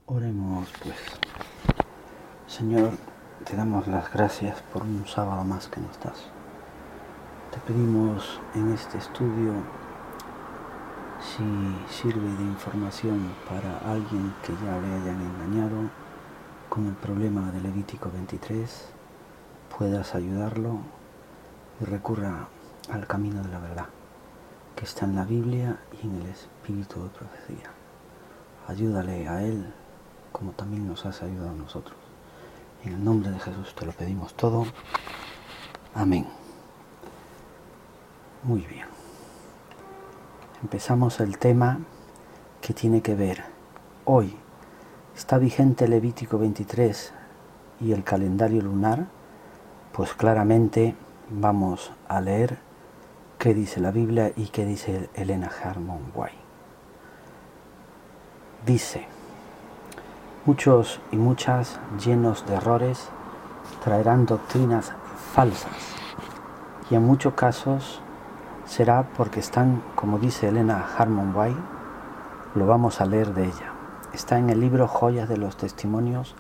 Oremos pues. Señor, te damos las gracias por un sábado más que nos das. Te pedimos en este estudio, si sirve de información para alguien que ya le hayan engañado con el problema de Levítico 23, puedas ayudarlo y recurra al camino de la verdad, que está en la Biblia y en el espíritu de profecía. Ayúdale a él como también nos has ayudado a nosotros. En el nombre de Jesús te lo pedimos todo. Amén. Muy bien. Empezamos el tema que tiene que ver. Hoy está vigente Levítico 23 y el calendario lunar. Pues claramente vamos a leer qué dice la Biblia y qué dice Elena Harmon White. Dice: muchos y muchas, llenos de errores, traerán doctrinas falsas, y en muchos casos será porque están, como dice Elena Harmon White, lo vamos a leer de ella. Está en el libro Joyas de los Testimonios,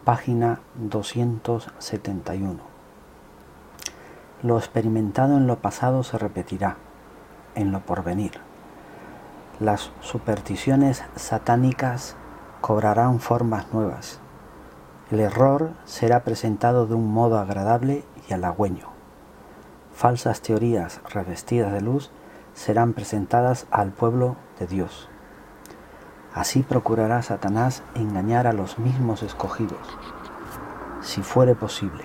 página 271. Lo experimentado en lo pasado se repetirá en lo porvenir. Las supersticiones satánicas cobrarán formas nuevas. El error será presentado de un modo agradable y halagüeño. Falsas teorías revestidas de luz serán presentadas al pueblo de Dios. Así procurará Satanás engañar a los mismos escogidos, si fuere posible.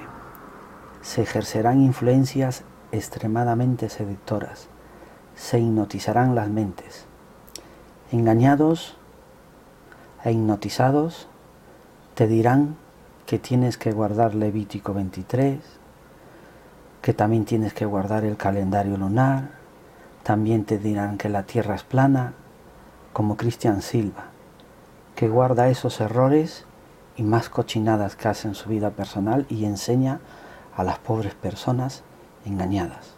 Se ejercerán influencias extremadamente seductoras, se hipnotizarán las mentes. Engañados e hipnotizados te dirán que tienes que guardar Levítico 23, que también tienes que guardar el calendario lunar, también te dirán que la tierra es plana, como Cristian Silva, que guarda esos errores y más cochinadas que hace en su vida personal y enseña a las pobres personas engañadas.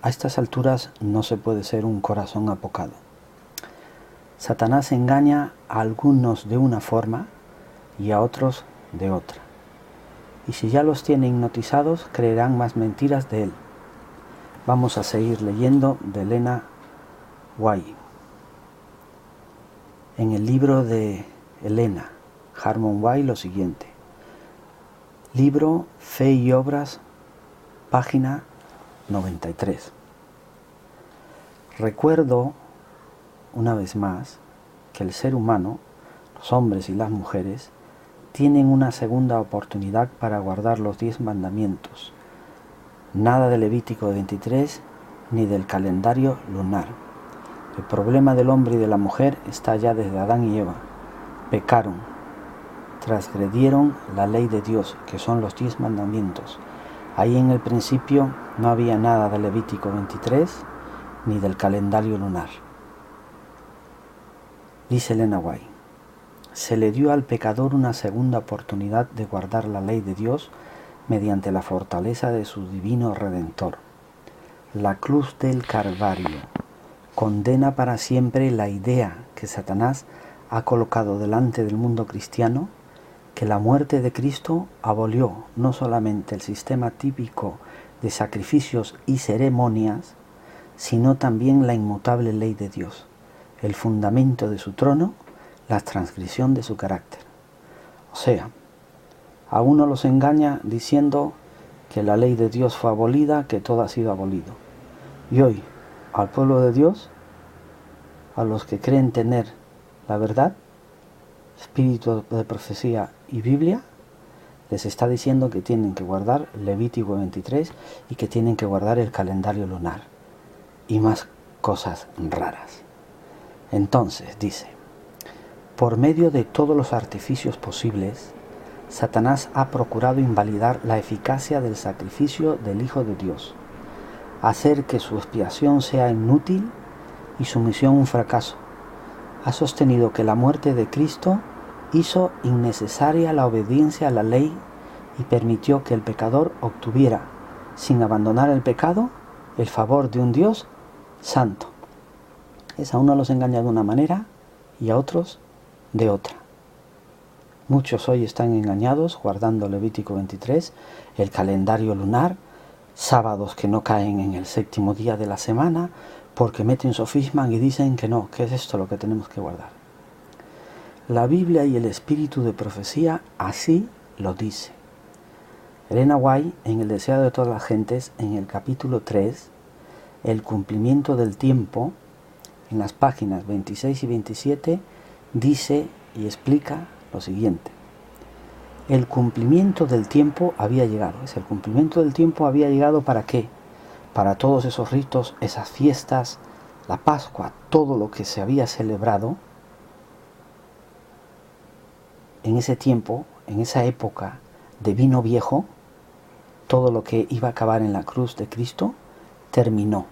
A estas alturas no se puede ser un corazón apocado. Satanás engaña a algunos de una forma y a otros de otra. Y si ya los tiene hipnotizados, creerán más mentiras de él. Vamos a seguir leyendo de Elena White. En el libro de Elena Harmon White lo siguiente. Libro Fe y Obras, página 93. Recuerdo una vez más que el ser humano, los hombres y las mujeres, tienen una segunda oportunidad para guardar los 10 mandamientos. Nada de Levítico 23 ni del calendario lunar. El problema del hombre y de la mujer está ya desde Adán y Eva. Pecaron, transgredieron la ley de Dios, que son los 10 mandamientos. Ahí en el principio no había nada de Levítico 23 ni del calendario lunar. Dice Elena White: se le dio al pecador una segunda oportunidad de guardar la ley de Dios mediante la fortaleza de su divino Redentor. La cruz del Calvario condena para siempre la idea que Satanás ha colocado delante del mundo cristiano, que la muerte de Cristo abolió no solamente el sistema típico de sacrificios y ceremonias, sino también la inmutable ley de Dios, el fundamento de su trono, la transgresión de su carácter. O sea, a uno los engaña diciendo que la ley de Dios fue abolida, que todo ha sido abolido. Y hoy, al pueblo de Dios, a los que creen tener la verdad, espíritu de profecía y Biblia, les está diciendo que tienen que guardar Levítico 23 y que tienen que guardar el calendario lunar y más cosas raras. Entonces dice: por medio de todos los artificios posibles, Satanás ha procurado invalidar la eficacia del sacrificio del Hijo de Dios, hacer que su expiación sea inútil y su misión un fracaso. Ha sostenido que la muerte de Cristo hizo innecesaria la obediencia a la ley y permitió que el pecador obtuviera, sin abandonar el pecado, el favor de un Dios santo. A unos los engaña de una manera y a otros de otra. Muchos hoy están engañados guardando Levítico 23, el calendario lunar, sábados que no caen en el séptimo día de la semana, porque meten sofisma y dicen que no, que es esto lo que tenemos que guardar. La Biblia y el espíritu de profecía así lo dice. Elena White, en El deseo de todas las gentes, en el capítulo 3, el cumplimiento del tiempo, en las páginas 26 y 27, dice y explica lo siguiente. El cumplimiento del tiempo había llegado. El cumplimiento del tiempo había llegado ¿para qué? Para todos esos ritos, esas fiestas, la Pascua, todo lo que se había celebrado en ese tiempo, en esa época de vino viejo, todo lo que iba a acabar en la cruz de Cristo, terminó.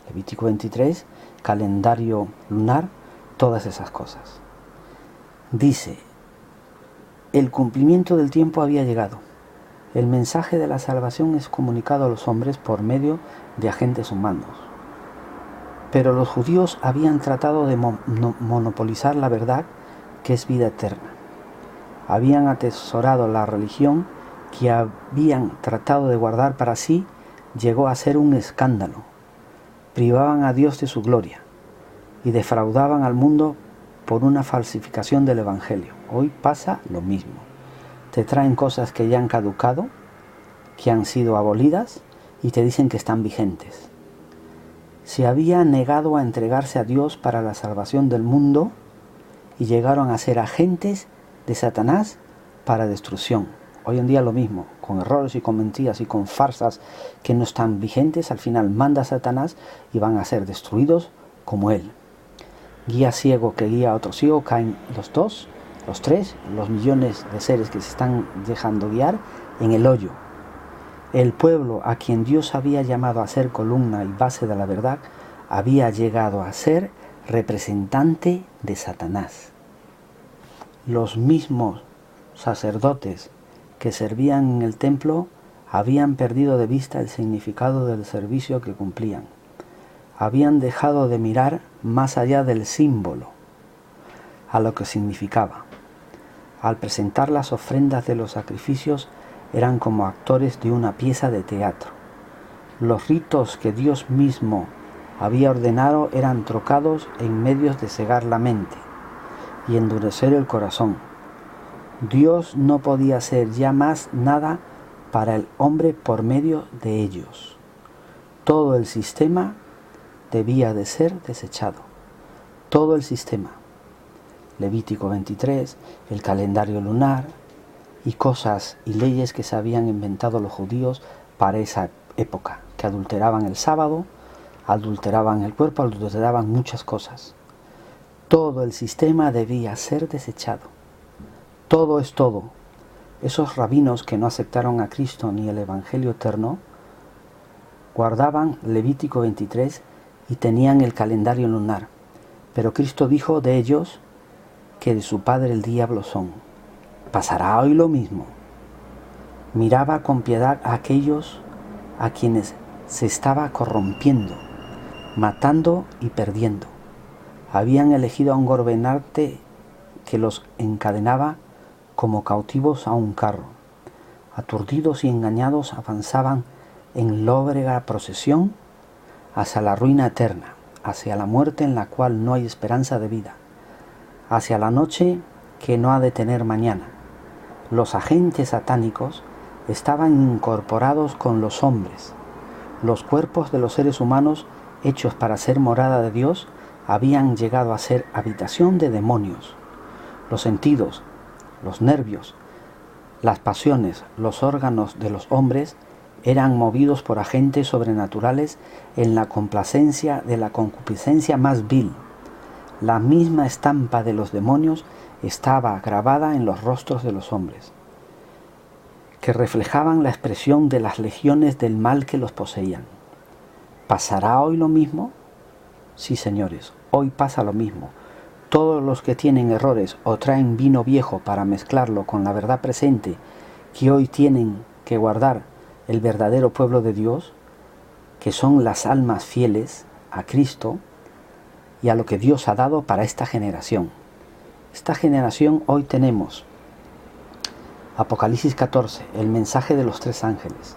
Levítico 23, calendario lunar, todas esas cosas. Dice, el cumplimiento del tiempo había llegado. El mensaje de la salvación es comunicado a los hombres por medio de agentes humanos. Pero los judíos habían tratado de monopolizar la verdad que es vida eterna. Habían atesorado la religión que habían tratado de guardar para sí, llegó a ser un escándalo. Privaban a Dios de su gloria y defraudaban al mundo por una falsificación del Evangelio. Hoy pasa lo mismo. Te traen cosas que ya han caducado, que han sido abolidas y te dicen que están vigentes. Se había negado a entregarse a Dios para la salvación del mundo y llegaron a ser agentes de Satanás para destrucción. Hoy en día lo mismo, con errores y con mentiras y con farsas que no están vigentes, al final manda a Satanás y van a ser destruidos como él. Guía ciego que guía a otro ciego, caen los dos, los tres, los millones de seres que se están dejando guiar en el hoyo. El pueblo a quien Dios había llamado a ser columna y base de la verdad, había llegado a ser representante de Satanás. Los mismos sacerdotes que servían en el templo habían perdido de vista el significado del servicio que cumplían. Habían dejado de mirar más allá del símbolo, a lo que significaba. Al presentar las ofrendas de los sacrificios, eran como actores de una pieza de teatro. Los ritos que Dios mismo había ordenado eran trocados en medios de cegar la mente y endurecer el corazón. Dios no podía hacer ya más nada para el hombre por medio de ellos. Todo el sistema debía de ser desechado. Todo el sistema. Levítico 23, el calendario lunar y cosas y leyes que se habían inventado los judíos para esa época, que adulteraban el sábado, adulteraban el cuerpo, adulteraban muchas cosas. Todo el sistema debía ser desechado. Todo es todo. Esos rabinos que no aceptaron a Cristo ni el Evangelio eterno, guardaban Levítico 23 y tenían el calendario lunar. Pero Cristo dijo de ellos que de su padre el diablo son. ¿Pasará hoy lo mismo? Miraba con piedad a aquellos a quienes se estaba corrompiendo, matando y perdiendo. Habían elegido a un gobernante que los encadenaba como cautivos a un carro. Aturdidos y engañados avanzaban en lóbrega procesión hacia la ruina eterna, hacia la muerte en la cual no hay esperanza de vida, hacia la noche que no ha de tener mañana. Los agentes satánicos estaban incorporados con los hombres. Los cuerpos de los seres humanos hechos para ser morada de Dios habían llegado a ser habitación de demonios. Los sentidos, los nervios, las pasiones, los órganos de los hombres eran movidos por agentes sobrenaturales en la complacencia de la concupiscencia más vil. La misma estampa de los demonios estaba grabada en los rostros de los hombres, que reflejaban la expresión de las legiones del mal que los poseían. ¿Pasará hoy lo mismo? Sí, señores, hoy pasa lo mismo. Todos los que tienen errores o traen vino viejo para mezclarlo con la verdad presente, que hoy tienen que guardar el verdadero pueblo de Dios, que son las almas fieles a Cristo y a lo que Dios ha dado para esta generación. Esta generación hoy tenemos Apocalipsis 14, el mensaje de los 3 ángeles.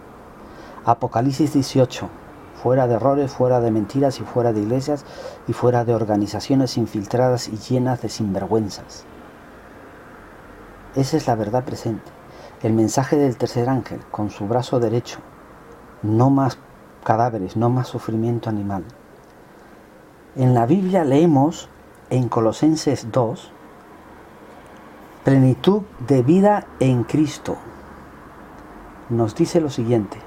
Apocalipsis 18, fuera de errores, fuera de mentiras y fuera de iglesias y fuera de organizaciones infiltradas y llenas de sinvergüenzas. Esa es la verdad presente. El mensaje del tercer ángel con su brazo derecho. No más cadáveres, no más sufrimiento animal. En la Biblia leemos en Colosenses 2, plenitud de vida en Cristo. Nos dice lo siguiente.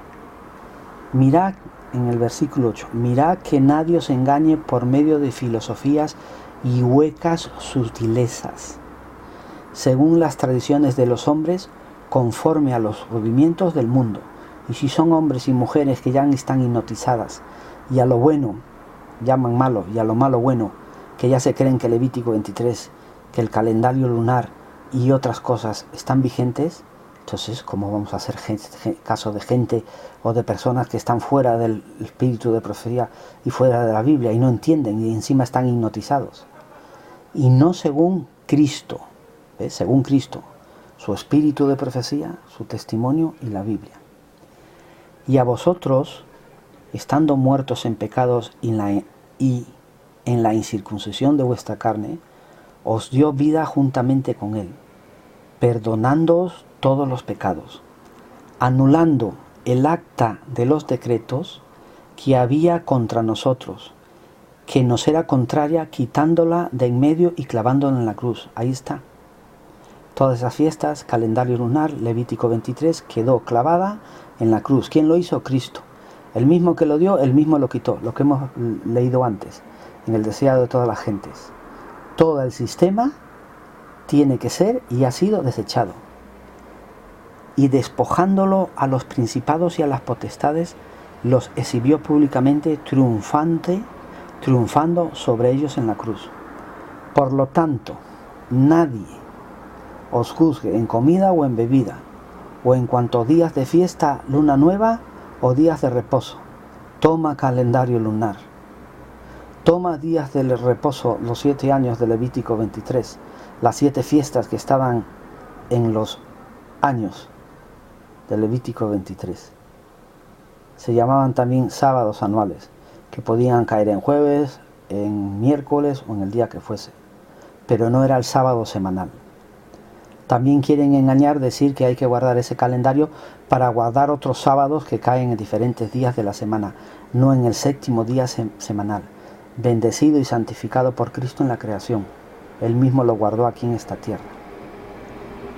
Mirad, en el versículo 8, mirad que nadie os engañe por medio de filosofías y huecas sutilezas, según las tradiciones de los hombres, conforme a los rudimientos del mundo. Y si son hombres y mujeres que ya están hipnotizadas, y a lo bueno llaman malo, y a lo malo bueno, que ya se creen que Levítico 23, que el calendario lunar y otras cosas están vigentes, entonces, ¿cómo vamos a hacer caso de gente o de personas que están fuera del espíritu de profecía y fuera de la Biblia y no entienden y encima están hipnotizados? Y no según Cristo, según Cristo, su espíritu de profecía, su testimonio y la Biblia. Y a vosotros, estando muertos en pecados y en la incircuncisión de vuestra carne, os dio vida juntamente con él, perdonándoos todos los pecados, anulando el acta de los decretos que había contra nosotros, que nos era contraria, quitándola de en medio y clavándola en la cruz. Ahí está. Todas esas fiestas, calendario lunar, Levítico 23, quedó clavada en la cruz. ¿Quién lo hizo? Cristo. El mismo que lo dio, el mismo lo quitó. Lo que hemos leído antes, en el deseado de todas las gentes. Todo el sistema tiene que ser y ha sido desechado. Y despojándolo a los principados y a las potestades, los exhibió públicamente triunfando sobre ellos en la cruz. Por lo tanto, nadie os juzgue en comida o en bebida, o en cuanto días de fiesta, luna nueva o días de reposo. Toma calendario lunar. Toma días del reposo, los 7 años de Levítico 23, las 7 fiestas que estaban en los años de Levítico 23. Se llamaban también sábados anuales, que podían caer en jueves, en miércoles o en el día que fuese, pero no era el sábado semanal. También quieren engañar, decir que hay que guardar ese calendario para guardar otros sábados que caen en diferentes días de la semana, no en el 7º día semanal, bendecido y santificado por Cristo en la creación. Él mismo lo guardó aquí en esta tierra.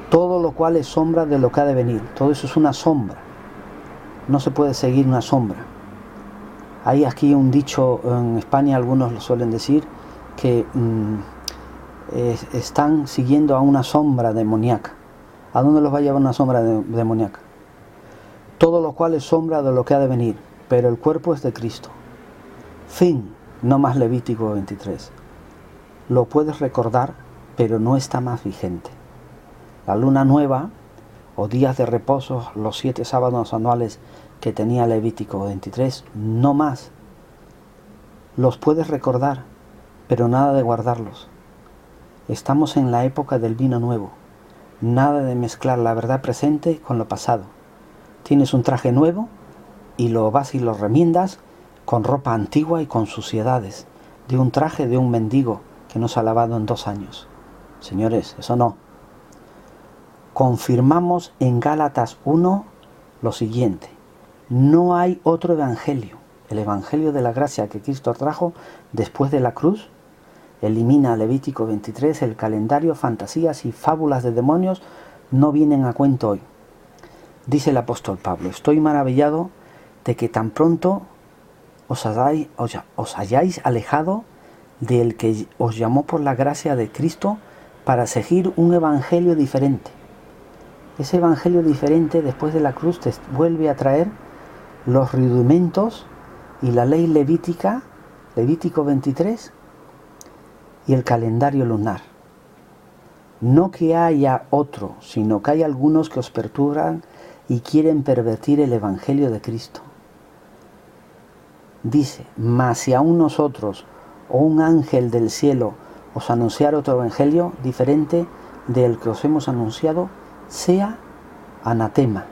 Todo lo cual es sombra de lo que ha de venir. Todo eso es una sombra. No se puede seguir una sombra. Hay aquí un dicho en España, algunos lo suelen decir, que están siguiendo a una sombra demoníaca. ¿A dónde los va a llevar una sombra demoníaca? Todo lo cual es sombra de lo que ha de venir, pero el cuerpo es de Cristo. Fin, no más Levítico 23. Lo puedes recordar, pero no está más vigente. La luna nueva, o días de reposo, los 7 sábados anuales que tenía Levítico 23, no más. Los puedes recordar, pero nada de guardarlos. Estamos en la época del vino nuevo. Nada de mezclar la verdad presente con lo pasado. Tienes un traje nuevo y lo vas y lo remiendas con ropa antigua y con suciedades, de un traje de un mendigo que no se ha lavado en 2 años. Señores, eso no. Confirmamos en Gálatas 1 lo siguiente: no hay otro evangelio. El evangelio de la gracia que Cristo trajo después de la cruz elimina Levítico 23, el calendario, fantasías y fábulas de demonios no vienen a cuento hoy. Dice el apóstol Pablo: estoy maravillado de que tan pronto os hayáis alejado del que os llamó por la gracia de Cristo para seguir un evangelio diferente. Ese evangelio diferente después de la cruz te vuelve a traer los rudimentos y la ley levítica, Levítico 23, y el calendario lunar. No que haya otro, sino que hay algunos que os perturban y quieren pervertir el evangelio de Cristo. Dice: mas si aún nosotros o un ángel del cielo os anunciar otro evangelio diferente del que os hemos anunciado, sea anatema.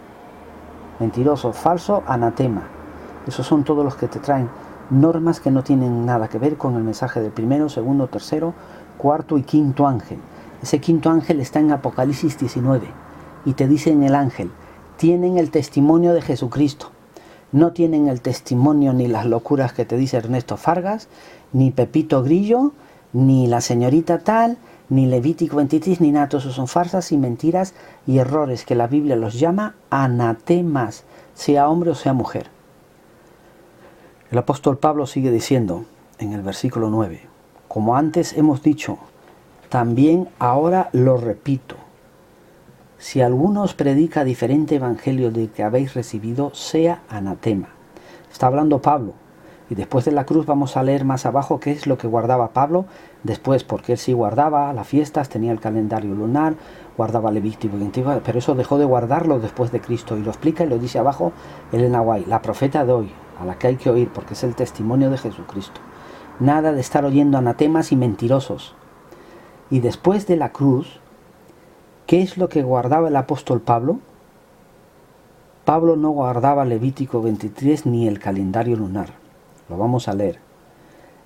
Mentiroso, falso, anatema. Esos son todos los que te traen normas que no tienen nada que ver con el mensaje del primero, segundo, tercero, cuarto y quinto ángel. Ese quinto ángel está en Apocalipsis 19 y te dice en el ángel, tienen el testimonio de Jesucristo. No tienen el testimonio ni las locuras que te dice Ernesto Fargas, ni Pepito Grillo, ni la señorita tal, ni Levítico 23, ni nada. Todos esos son farsas y mentiras y errores que la Biblia los llama anatemas, sea hombre o sea mujer. El apóstol Pablo sigue diciendo en el versículo 9, como antes hemos dicho, también ahora lo repito, si alguno os predica diferente evangelio del que habéis recibido, sea anatema. Está hablando Pablo. Y después de la cruz vamos a leer más abajo qué es lo que guardaba Pablo después, porque él sí guardaba las fiestas, tenía el calendario lunar, guardaba Levítico 22, pero eso dejó de guardarlo después de Cristo. Y lo explica y lo dice abajo Elena White, la profeta de hoy, a la que hay que oír, porque es el testimonio de Jesucristo. Nada de estar oyendo anatemas y mentirosos. Y después de la cruz, ¿qué es lo que guardaba el apóstol Pablo? Pablo no guardaba Levítico 23 ni el calendario lunar. Lo vamos a leer.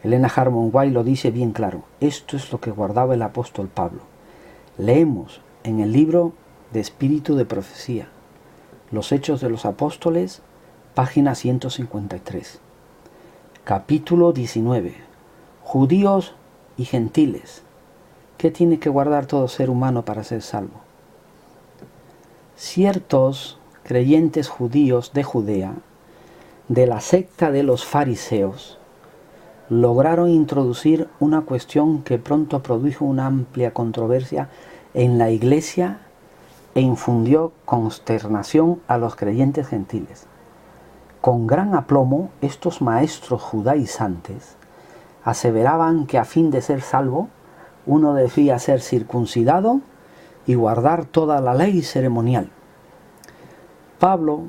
Elena Harmon White lo dice bien claro. Esto es lo que guardaba el apóstol Pablo. Leemos en el libro de Espíritu de Profecía, Los Hechos de los Apóstoles, página 153. Capítulo 19. Judíos y gentiles. ¿Qué tiene que guardar todo ser humano para ser salvo? Ciertos creyentes judíos de Judea, de la secta de los fariseos, lograron introducir una cuestión que pronto produjo una amplia controversia en la iglesia e infundió consternación a los creyentes gentiles. Con gran aplomo, estos maestros judaizantes aseveraban que a fin de ser salvo, uno debía ser circuncidado y guardar toda la ley ceremonial. Pablo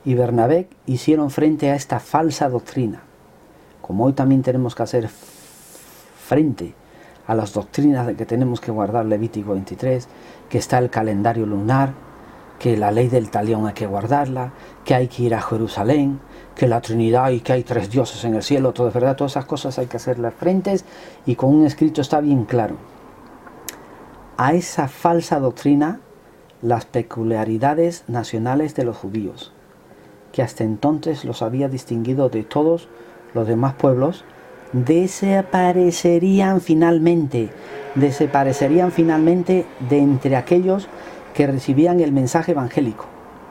y Bernabé hicieron frente a esta falsa doctrina, como hoy también tenemos que hacer frente a las doctrinas de que tenemos que guardar Levítico 23, que está el calendario lunar, que la ley del talión hay que guardarla, que hay que ir a Jerusalén, que la Trinidad y que hay 3 dioses en el cielo, todo es verdad, todas esas cosas hay que hacerlas frentes y con un escrito está bien claro. A esa falsa doctrina, las peculiaridades nacionales de los judíos, que hasta entonces los había distinguido de todos los demás pueblos, desaparecerían finalmente de entre aquellos que recibían el mensaje evangélico.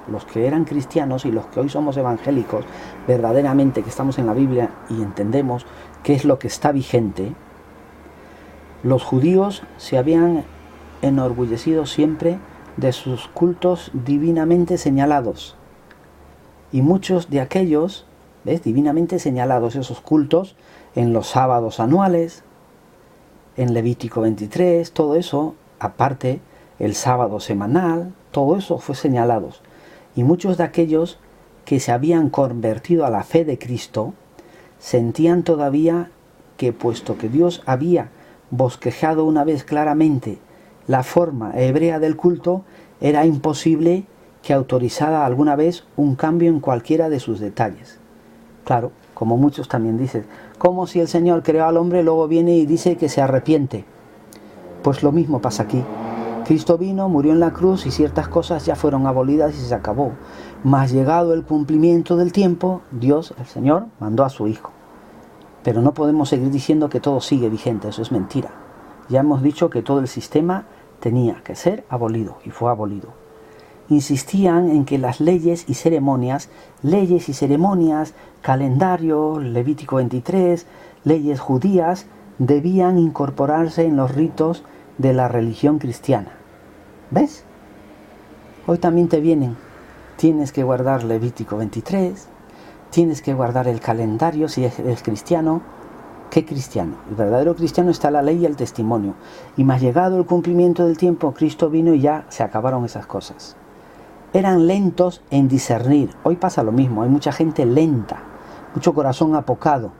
Los que eran cristianos y los que hoy somos evangélicos, verdaderamente que estamos en la Biblia y entendemos qué es lo que está vigente, los judíos se habían enorgullecido siempre de sus cultos divinamente señalados. Y muchos de aquellos, divinamente señalados esos cultos, en los sábados anuales, en Levítico 23, todo eso, aparte el sábado semanal, todo eso fue señalados. Y muchos de aquellos que se habían convertido a la fe de Cristo, sentían todavía que, puesto que Dios había bosquejado una vez claramente la forma hebrea del culto, era imposible que autorizara alguna vez un cambio en cualquiera de sus detalles. Claro, como muchos también dicen, como si el Señor creó al hombre, luego viene y dice que se arrepiente. Pues lo mismo pasa aquí. Cristo vino, murió en la cruz y ciertas cosas ya fueron abolidas y se acabó. Mas llegado el cumplimiento del tiempo, Dios, el Señor, mandó a su Hijo. Pero no podemos seguir diciendo que todo sigue vigente, eso es mentira. Ya hemos dicho que todo el sistema tenía que ser abolido y fue abolido. Insistían en que las leyes y ceremonias, calendario, Levítico 23, leyes judías, debían incorporarse en los ritos de la religión cristiana. ¿Ves? Hoy también te vienen. Tienes que guardar Levítico 23, tienes que guardar el calendario si eres cristiano. ¿Qué cristiano? El verdadero cristiano está la ley y el testimonio. Y más llegado el cumplimiento del tiempo, Cristo vino y ya se acabaron esas cosas. Eran lentos en discernir. Hoy pasa lo mismo, hay mucha gente lenta, mucho corazón apocado,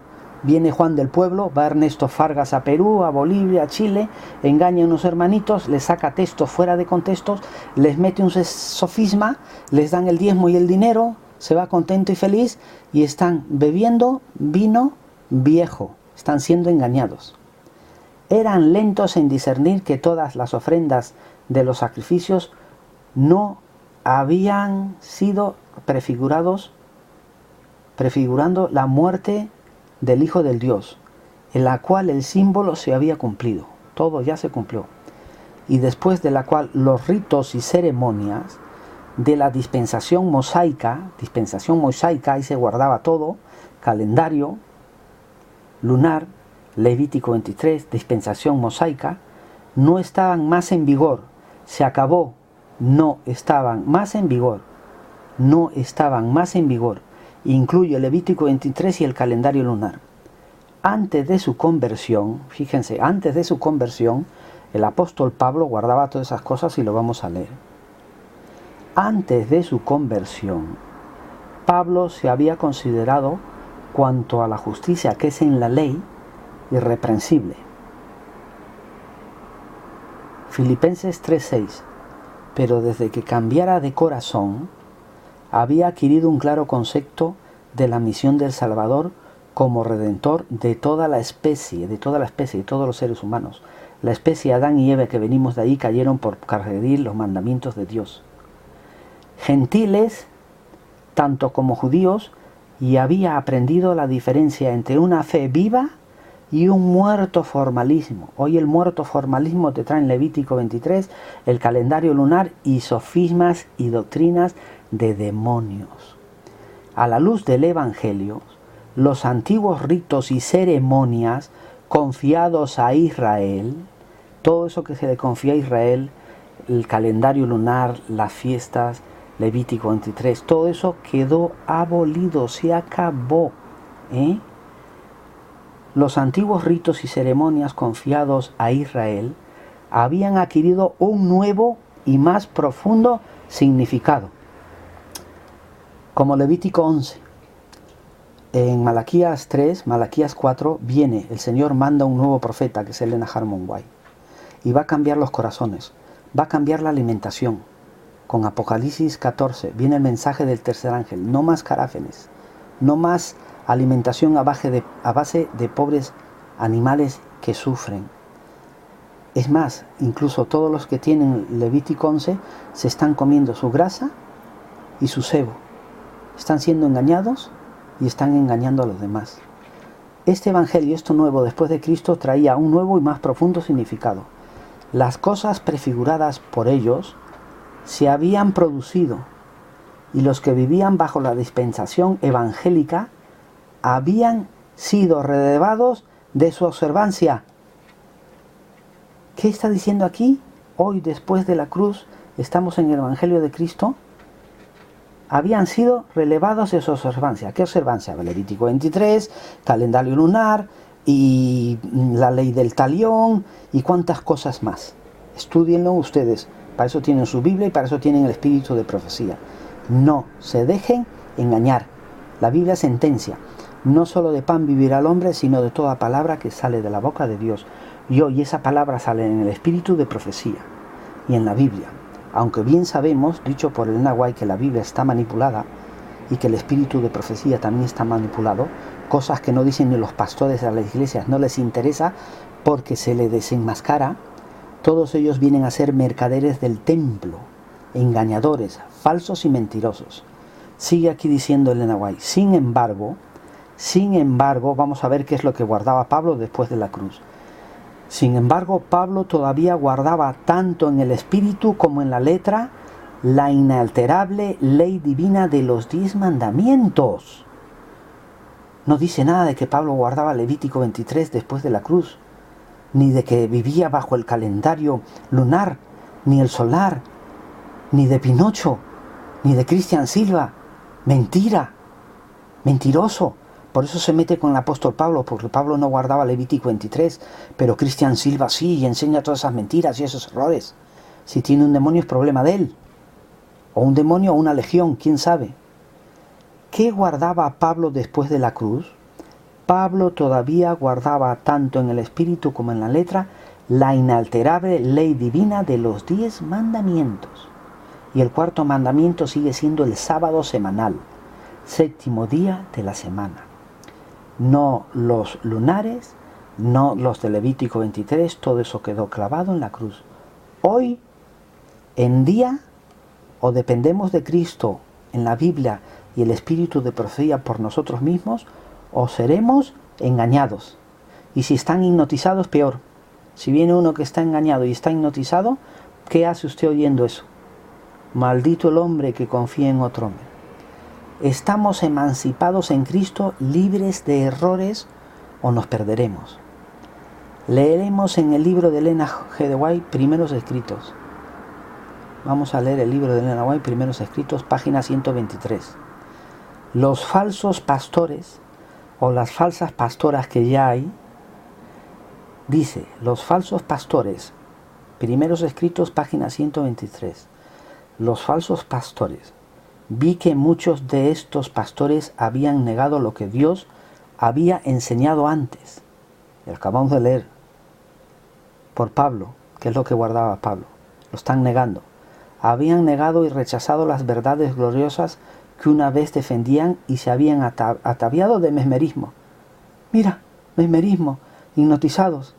Viene Juan del Pueblo, va Ernesto Fargas a Perú, a Bolivia, a Chile, engaña a unos hermanitos, les saca textos fuera de contextos, les mete un sofisma, les dan el diezmo y el dinero, se va contento y feliz y están bebiendo vino viejo, están siendo engañados. Eran lentos en discernir que todas las ofrendas de los sacrificios no habían sido prefigurando la muerte del Hijo del Dios, en la cual el símbolo se había cumplido, todo ya se cumplió, y después de la cual los ritos y ceremonias de la dispensación mosaica, ahí se guardaba todo, calendario lunar, Levítico 23, dispensación mosaica, no estaban más en vigor, se acabó, no estaban más en vigor, incluye el Levítico 23 y el calendario lunar. Antes de su conversión, fíjense, antes de su conversión, el apóstol Pablo guardaba todas esas cosas y lo vamos a leer. Antes de su conversión, Pablo se había considerado, cuanto a la justicia que es en la ley, irreprensible. Filipenses 3:6. Pero desde que cambiara de corazón, había adquirido un claro concepto de la misión del Salvador como redentor de toda la especie, de todos los seres humanos. La especie Adán y Eva que venimos de ahí cayeron por transgredir los mandamientos de Dios. Gentiles, tanto como judíos, y había aprendido la diferencia entre una fe viva y un muerto formalismo. Hoy el muerto formalismo te trae en Levítico 23, el calendario lunar y sofismas y doctrinas de demonios. A la luz del Evangelio, los antiguos ritos y ceremonias confiados a Israel, todo eso que se le confía a Israel, el calendario lunar, las fiestas, Levítico 23, todo eso quedó abolido, se acabó. Los antiguos ritos y ceremonias confiados a Israel habían adquirido un nuevo y más profundo significado. Como Levítico 11. En Malaquías 3, Malaquías 4, viene, el Señor manda un nuevo profeta, que es Elena Harmon White, y va a cambiar los corazones, va a cambiar la alimentación. Con Apocalipsis 14 viene el mensaje del tercer ángel, no más caráfenes, no más alimentación a base de pobres animales que sufren. Es más, incluso todos los que tienen Levítico 11 se están comiendo su grasa y su sebo. Están siendo engañados y están engañando a los demás. Este evangelio, esto nuevo después de Cristo, traía un nuevo y más profundo significado. Las cosas prefiguradas por ellos se habían producido y los que vivían bajo la dispensación evangélica habían sido relevados de su observancia. ¿Qué está diciendo aquí? Hoy, después de la cruz, estamos en el Evangelio de Cristo. Habían sido relevados de su observancia. ¿Qué observancia? Levítico 23, calendario lunar y la ley del talión y cuántas cosas más. Estúdienlo ustedes. Para eso tienen su Biblia y para eso tienen el espíritu de profecía. No se dejen engañar. La Biblia sentencia. No solo de pan vivirá el hombre, sino de toda palabra que sale de la boca de Dios. Y hoy esa palabra sale en el espíritu de profecía y en la Biblia. Aunque bien sabemos, dicho por Elena White, que la Biblia está manipulada y que el espíritu de profecía también está manipulado, cosas que no dicen ni los pastores de las iglesias, no les interesa porque se les desenmascara, todos ellos vienen a ser mercaderes del templo, engañadores, falsos y mentirosos. Sigue aquí diciendo Elena White, sin embargo, vamos a ver qué es lo que guardaba Pablo después de la cruz. Sin embargo, Pablo todavía guardaba tanto en el espíritu como en la letra la inalterable ley divina de los 10 mandamientos. No dice nada de que Pablo guardaba Levítico 23 después de la cruz, ni de que vivía bajo el calendario lunar, ni el solar, ni de Pinocho, ni de Cristian Silva. Mentira, mentiroso. Por eso se mete con el apóstol Pablo, porque Pablo no guardaba Levítico 23, pero Cristian Silva sí, y enseña todas esas mentiras y esos errores. Si tiene un demonio es problema de él, o un demonio o una legión, quién sabe. ¿Qué guardaba Pablo después de la cruz? Pablo todavía guardaba tanto en el espíritu como en la letra la inalterable ley divina de los 10 mandamientos. Y el cuarto mandamiento sigue siendo el sábado semanal, séptimo día de la semana. No los lunares, no los de Levítico 23, todo eso quedó clavado en la cruz. Hoy en día, o dependemos de Cristo en la Biblia y el espíritu de profecía por nosotros mismos, o seremos engañados. Y si están hipnotizados, peor. Si viene uno que está engañado y está hipnotizado, ¿qué hace usted oyendo eso? Maldito el hombre que confía en otro hombre. ¿Estamos emancipados en Cristo, libres de errores, o nos perderemos? Leeremos en el libro de Elena G. de White, Primeros Escritos. Vamos a leer el libro de Elena White, Primeros Escritos, página 123. Los falsos pastores, o las falsas pastoras que ya hay, dice, los falsos pastores, Primeros Escritos, página 123. Los falsos pastores. Vi que muchos de estos pastores habían negado lo que Dios había enseñado antes. Y acabamos de leer por Pablo, que es lo que guardaba Pablo. Lo están negando. Habían negado y rechazado las verdades gloriosas que una vez defendían y se habían ataviado de mesmerismo. Mira, mesmerismo, hipnotizados.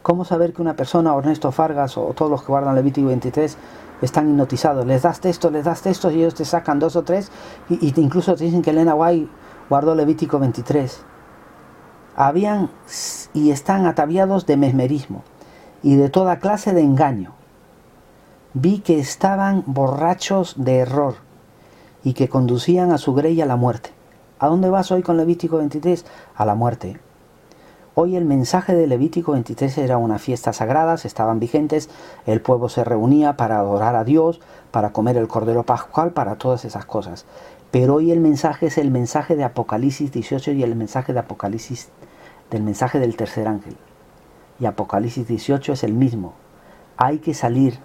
¿Cómo saber que una persona, Ernesto Fargas o todos los que guardan Levítico 23, están hipnotizados? Les das textos y ellos te sacan 2 o 3 y incluso te dicen que Elena White guardó Levítico 23. Habían y están ataviados de mesmerismo y de toda clase de engaño. Vi que estaban borrachos de error y que conducían a su grey a la muerte. ¿A dónde vas hoy con Levítico 23? A la muerte. Hoy el mensaje de Levítico 23 era una fiesta sagrada, estaban vigentes, el pueblo se reunía para adorar a Dios, para comer el cordero pascual, para todas esas cosas. Pero hoy el mensaje es el mensaje de Apocalipsis 18 y el mensaje de Apocalipsis, del mensaje del tercer ángel. Y Apocalipsis 18 es el mismo. Hay que salir,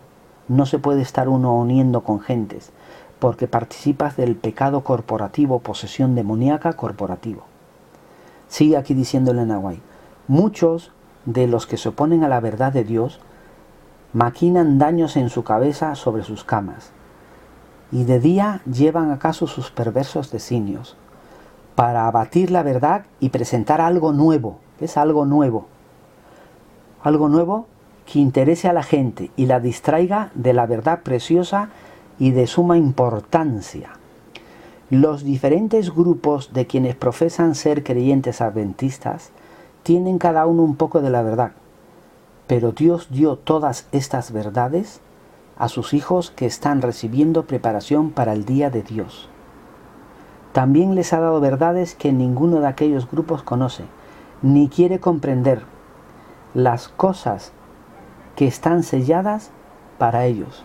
no se puede estar uno uniendo con gentes, porque participas del pecado corporativo, posesión demoníaca corporativo. Sigue aquí diciendo Elena White. Muchos de los que se oponen a la verdad de Dios maquinan daños en su cabeza sobre sus camas, y de día llevan a cabo sus perversos designios, para abatir la verdad y presentar algo nuevo. Es algo nuevo. Algo nuevo que interese a la gente y la distraiga de la verdad preciosa y de suma importancia. Los diferentes grupos de quienes profesan ser creyentes adventistas tienen cada uno un poco de la verdad, pero Dios dio todas estas verdades a sus hijos que están recibiendo preparación para el día de Dios. También les ha dado verdades que ninguno de aquellos grupos conoce, ni quiere comprender, las cosas que están selladas para ellos.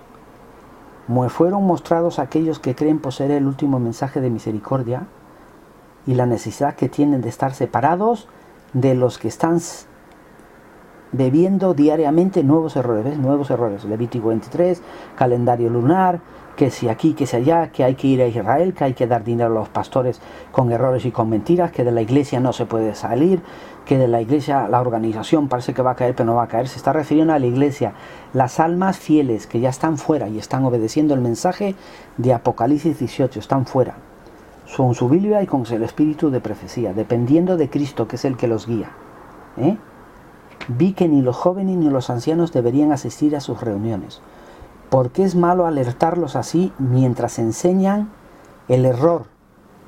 Me fueron mostrados aquellos que creen poseer el último mensaje de misericordia y la necesidad que tienen de estar separados de los que están bebiendo diariamente nuevos errores. ¿Ves? Nuevos errores. Levítico 23, calendario lunar, que si aquí, que si allá, que hay que ir a Israel, que hay que dar dinero a los pastores con errores y con mentiras, que de la iglesia no se puede salir, que de la iglesia la organización parece que va a caer pero no va a caer. Se está refiriendo a la iglesia, las almas fieles que ya están fuera y están obedeciendo el mensaje de Apocalipsis 18, están fuera, con su Biblia y con el espíritu de profecía, dependiendo de Cristo, que es el que los guía. Vi que ni los jóvenes ni los ancianos deberían asistir a sus reuniones, porque es malo alertarlos así mientras enseñan el error,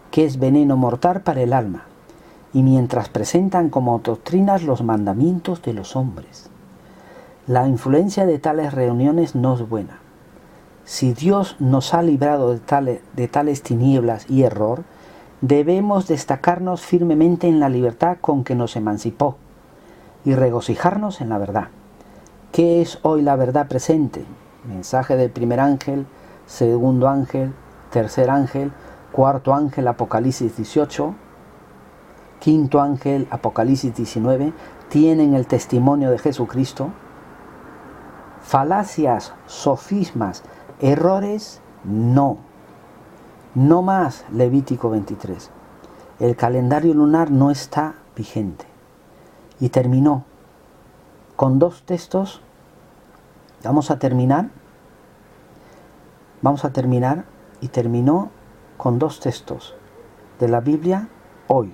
que es veneno mortal para el alma, y mientras presentan como doctrinas los mandamientos de los hombres. La influencia de tales reuniones no es buena. Si Dios nos ha librado de tales tinieblas y error, debemos destacarnos firmemente en la libertad con que nos emancipó y regocijarnos en la verdad. ¿Qué es hoy la verdad presente? Mensaje del primer ángel, segundo ángel, tercer ángel, cuarto ángel, Apocalipsis 18, quinto ángel, Apocalipsis 19, tienen el testimonio de Jesucristo. Falacias, sofismas, errores, no. No más Levítico 23. El calendario lunar no está vigente. Y terminó con 2 textos. Vamos a terminar y terminó con 2 textos de la Biblia hoy.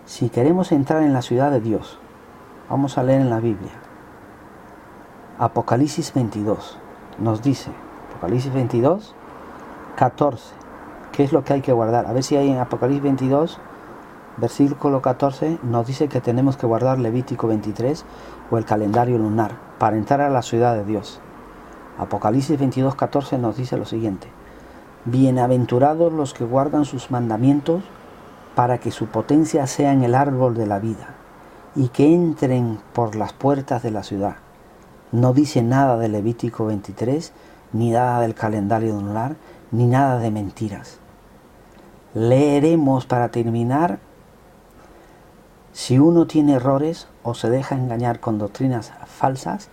Si queremos entrar en la ciudad de Dios, vamos a leer en la Biblia. Apocalipsis 22 nos dice, Apocalipsis 22, 14, ¿qué es lo que hay que guardar? A ver si hay en Apocalipsis 22, versículo 14, nos dice que tenemos que guardar Levítico 23 o el calendario lunar para entrar a la ciudad de Dios. Apocalipsis 22, 14 nos dice lo siguiente: bienaventurados los que guardan sus mandamientos para que su potencia sea en el árbol de la vida y que entren por las puertas de la ciudad. No dice nada de Levítico 23, ni nada del calendario lunar, ni nada de mentiras. Leeremos para terminar: si uno tiene errores o se deja engañar con doctrinas falsas,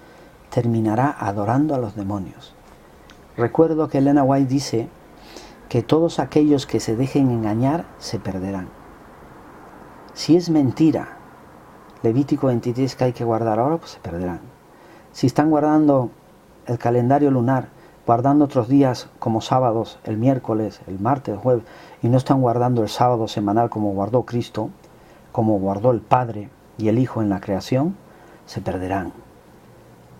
terminará adorando a los demonios. Recuerdo que Elena White dice que todos aquellos que se dejen engañar se perderán. Si es mentira Levítico 23 que hay que guardar ahora, pues se perderán. Si están guardando el calendario lunar, guardando otros días como sábados, el miércoles, el martes, el jueves, y no están guardando el sábado semanal como guardó Cristo, como guardó el Padre y el Hijo en la creación, se perderán.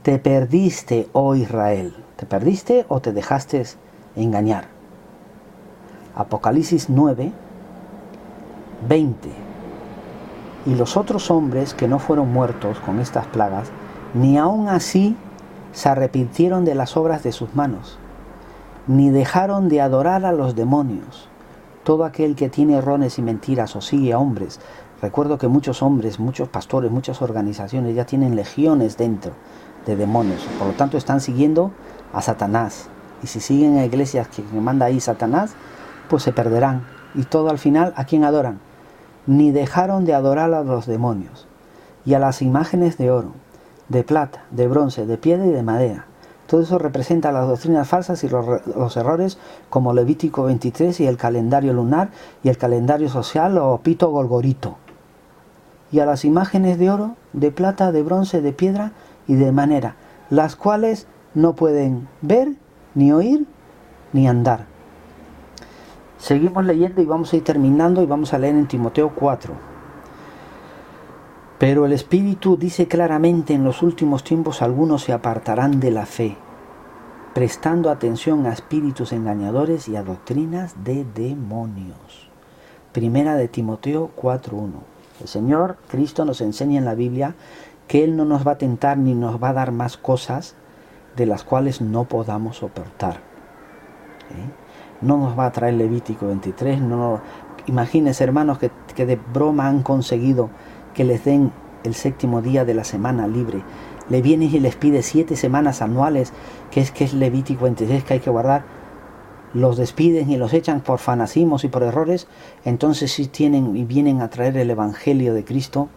Te perdiste, oh Israel. ¿Te perdiste o te dejaste engañar? Apocalipsis 9, 20. Y los otros hombres que no fueron muertos con estas plagas, ni aun así se arrepintieron de las obras de sus manos, ni dejaron de adorar a los demonios. Todo aquel que tiene errores y mentiras o sigue a hombres. Recuerdo que muchos hombres, muchos pastores, muchas organizaciones ya tienen legiones dentro de demonios. Por lo tanto están siguiendo a Satanás. Y si siguen a iglesias que manda ahí Satanás, pues se perderán. Y todo al final, ¿a quién adoran? Ni dejaron de adorar a los demonios y a las imágenes de oro, de plata, de bronce, de piedra y de madera. Todo eso representa las doctrinas falsas y los errores como Levítico 23 y el calendario lunar y el calendario social o Pito Golgorito. Y a las imágenes de oro, de plata, de bronce, de piedra y de madera, las cuales no pueden ver, ni oír, ni andar. Seguimos leyendo y vamos a ir terminando y vamos a leer en Timoteo 4. Pero el Espíritu dice claramente: en los últimos tiempos algunos se apartarán de la fe, prestando atención a espíritus engañadores y a doctrinas de demonios. Primera de Timoteo 4:1. El Señor Cristo nos enseña en la Biblia que Él no nos va a tentar ni nos va a dar más cosas de las cuales no podamos soportar. No nos va a traer Levítico 23. Imagínense, hermanos, que de broma han conseguido que les den el 7º día de la semana libre. Le vienes y les pides 7 semanas anuales, que es Levítico 23 que hay que guardar. Los despiden y los echan por fanatismos y por errores. Entonces sí tienen y vienen a traer el Evangelio de Cristo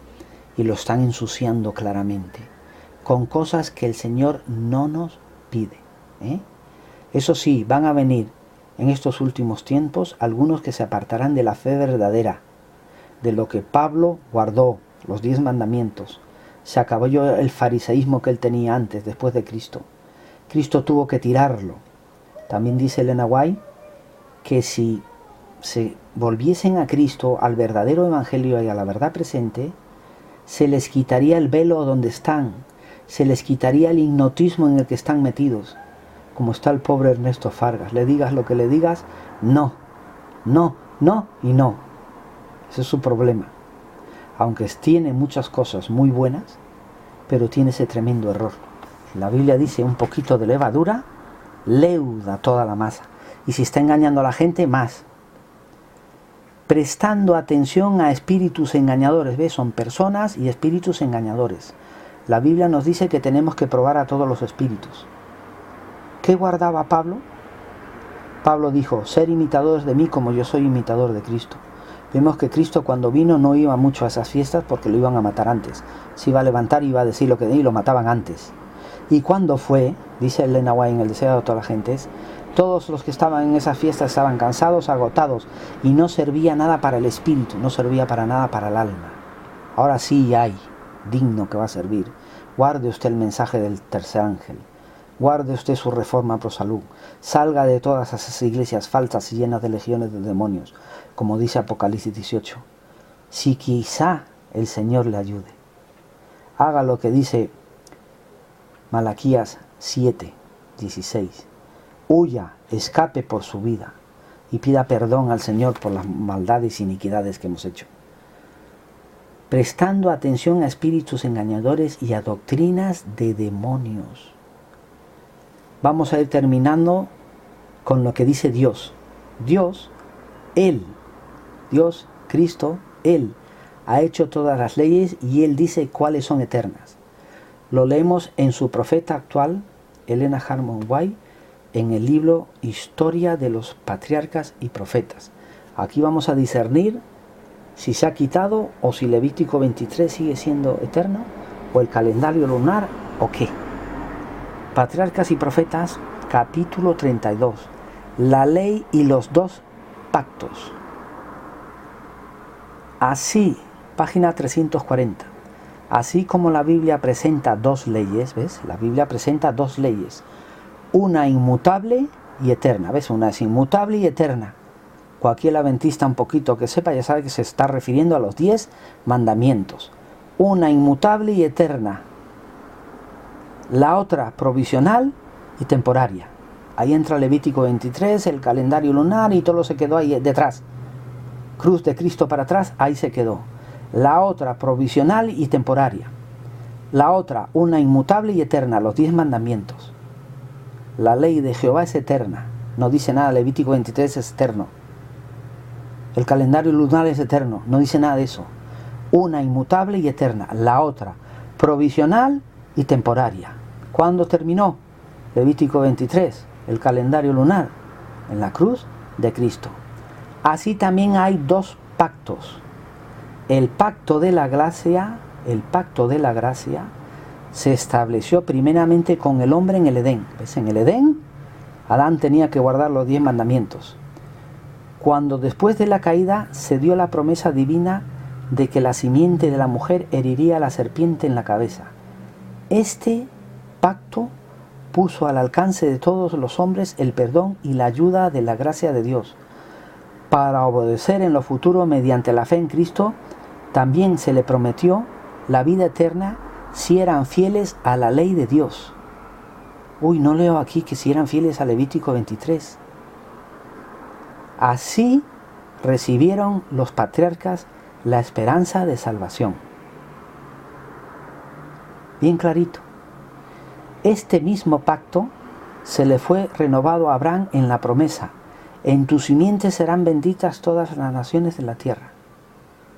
y lo están ensuciando claramente con cosas que el Señor no nos pide. Eso sí, van a venir en estos últimos tiempos algunos que se apartarán de la fe verdadera, de lo que Pablo guardó, los 10 mandamientos. Se acabó el fariseísmo que él tenía antes, después de Cristo. Cristo tuvo que tirarlo. También dice Elena White que si se volviesen a Cristo, al verdadero evangelio y a la verdad presente, se les quitaría el velo donde están, se les quitaría el hipnotismo en el que están metidos, como está el pobre Ernesto Fargas. Le digas lo que le digas, no, no, no y no. Ese es su problema. Aunque tiene muchas cosas muy buenas, pero tiene ese tremendo error. La Biblia dice: un poquito de levadura leuda toda la masa. Y si está engañando a la gente, más. Prestando atención a espíritus engañadores. ¿Ves? Son personas y espíritus engañadores. La Biblia nos dice que tenemos que probar a todos los espíritus. ¿Qué guardaba Pablo? Pablo dijo: ser imitadores de mí como yo soy imitador de Cristo. Vemos que Cristo cuando vino no iba mucho a esas fiestas porque lo iban a matar antes. Se iba a levantar y iba a decir lo que y lo mataban antes. Y cuando fue, dice Elena White en El deseo de todas las gentes, todos los que estaban en esas fiestas estaban cansados, agotados, y no servía nada para el espíritu, no servía para nada para el alma. Ahora sí hay digno que va a servir. Guarde usted el mensaje del tercer ángel. Guarde usted su reforma pro salud. Salga de todas esas iglesias falsas y llenas de legiones de demonios, como dice Apocalipsis 18. Si quizá el Señor le ayude. Haga lo que dice Malaquías 7:16. Huya, escape por su vida y pida perdón al Señor por las maldades y iniquidades que hemos hecho. Prestando atención a espíritus engañadores y a doctrinas de demonios. Vamos a ir terminando con lo que dice Dios. Dios, Él, Dios, Cristo, Él ha hecho todas las leyes y Él dice cuáles son eternas. Lo leemos en su profeta actual, Elena Harmon White, en el libro Historia de los Patriarcas y Profetas. Aquí vamos a discernir si se ha quitado o si Levítico 23 sigue siendo eterno, o el calendario lunar, o qué. Patriarcas y Profetas, capítulo 32. La ley y los dos pactos. Así, página 340. Así como la Biblia presenta dos leyes, ¿ves? La Biblia presenta dos leyes. Una inmutable y eterna, ¿ves? Una es inmutable y eterna. Cualquier adventista un poquito que sepa ya sabe que se está refiriendo a los 10 mandamientos. Una inmutable y eterna. La otra provisional y temporaria. Ahí entra Levítico 23, el calendario lunar y todo se quedó ahí detrás. Cruz de Cristo para atrás, ahí se quedó. La otra provisional y temporaria. La otra, una inmutable y eterna, los 10 mandamientos. La ley de Jehová es eterna. No dice nada, Levítico 23 es eterno. El calendario lunar es eterno, no dice nada de eso. Una inmutable y eterna. La otra, provisional y temporaria. ¿Cuándo terminó? Levítico 23, el calendario lunar, en la cruz de Cristo. Así también hay dos pactos. El pacto de la gracia se estableció primeramente con el hombre en el Edén. ¿Ves? En el Edén, Adán tenía que guardar los 10 mandamientos. Cuando después de la caída se dio la promesa divina de que la simiente de la mujer heriría a la serpiente en la cabeza. Este pacto puso al alcance de todos los hombres el perdón y la ayuda de la gracia de Dios. Para obedecer en lo futuro mediante la fe en Cristo, también se le prometió la vida eterna si eran fieles a la ley de Dios. No leo aquí que si eran fieles a Levítico 23. Así recibieron los patriarcas la esperanza de salvación. Bien clarito. Este mismo pacto se le fue renovado a Abraham en la promesa: en tu simiente serán benditas todas las naciones de la tierra.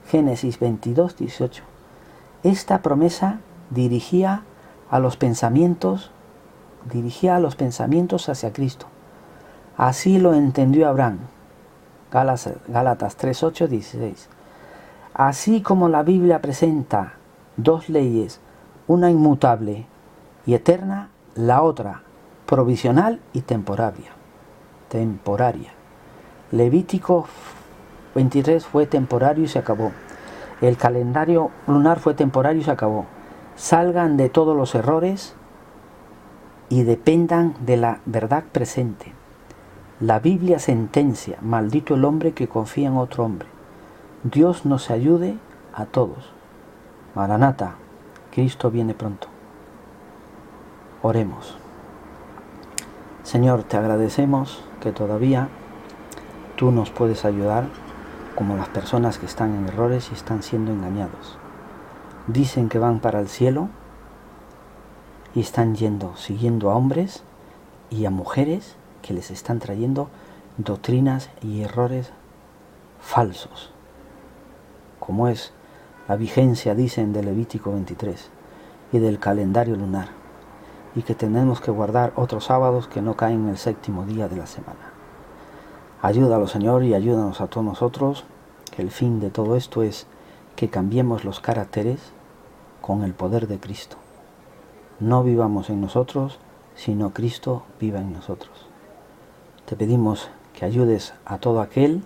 Génesis 22:18. Esta promesa dirigía a los pensamientos hacia Cristo. Así lo entendió Abraham. Gálatas 3:8-16. Así como la Biblia presenta dos leyes, una inmutable y eterna, la otra provisional y temporaria. Levítico 23 fue temporario y se acabó. El calendario lunar fue temporario y se acabó. Salgan de todos los errores y dependan de la verdad presente. La Biblia sentencia: maldito el hombre que confía en otro hombre. Dios nos ayude a todos. Maranata, Cristo viene pronto. Oremos. Señor, te agradecemos que todavía tú nos puedes ayudar, como las personas que están en errores y están siendo engañados. Dicen que van para el cielo y están siguiendo a hombres y a mujeres que les están trayendo doctrinas y errores falsos, como es la vigencia, dicen, de Levítico 23 y del calendario lunar, y que tenemos que guardar otros sábados que no caen en el séptimo día de la semana. Ayúdalo, Señor, y ayúdanos a todos nosotros, que el fin de todo esto es que cambiemos los caracteres con el poder de Cristo. No vivamos en nosotros, sino Cristo viva en nosotros. Te pedimos que ayudes a todo aquel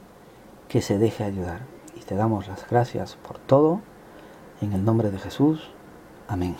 que se deje ayudar, y te damos las gracias por todo, En el nombre de Jesús. Amén.